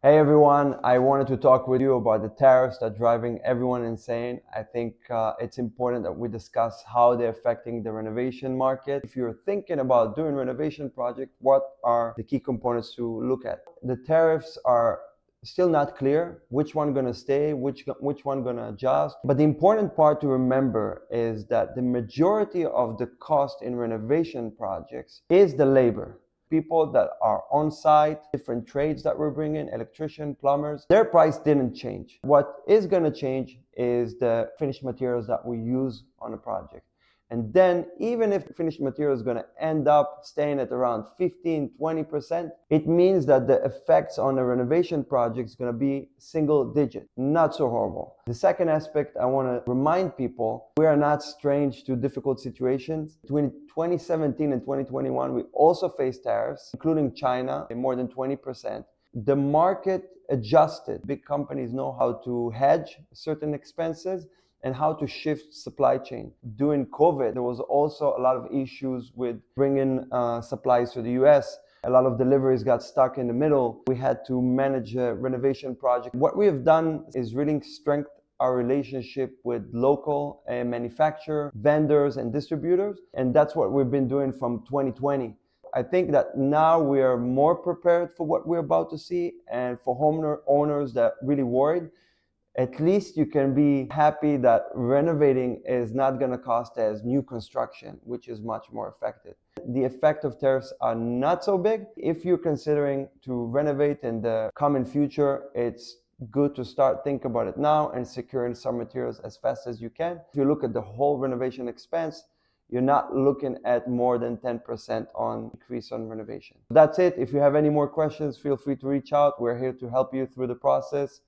Hey everyone, I wanted to talk with you about the tariffs that are driving everyone insane. I think it's important that we discuss how they're affecting the renovation market. If you're thinking about doing renovation project, what are the key components to look at? The tariffs are still not clear which one gonna stay, which one gonna adjust. But the important part to remember is that the majority of the cost in renovation projects is the labor. People that are on site, different trades that we're bringing, electrician, plumbers, their price didn't change. What is going to change is the finished materials that we use on a project. And then even if the finished material is going to end up staying at around 15-20%, it means that the effects on the renovation project is going to be single digit, not so horrible. The second aspect, I want to remind people, we are not strange to difficult situations. Between 2017 and 2021, we also faced tariffs, including China, more than 20%. The market adjusted. Big companies know how to hedge certain expenses and how to shift supply chain. During COVID, there was also a lot of issues with bringing supplies to the US. A lot of deliveries got stuck in the middle. We had to manage a renovation project. What we have done is really strengthen our relationship with local manufacturers, vendors, and distributors. And that's what we've been doing from 2020. I think that now we are more prepared for what we're about to see, and for owners that are really worried, at least you can be happy that renovating is not going to cost as new construction, which is much more effective. The effect of tariffs are not so big. If you're considering to renovate in the coming future, it's good to start think about it now and securing some materials as fast as you can. If you look at the whole renovation expense, you're not looking at more than 10% on increase on renovation. That's it. If you have any more questions, feel free to reach out. We're here to help you through the process.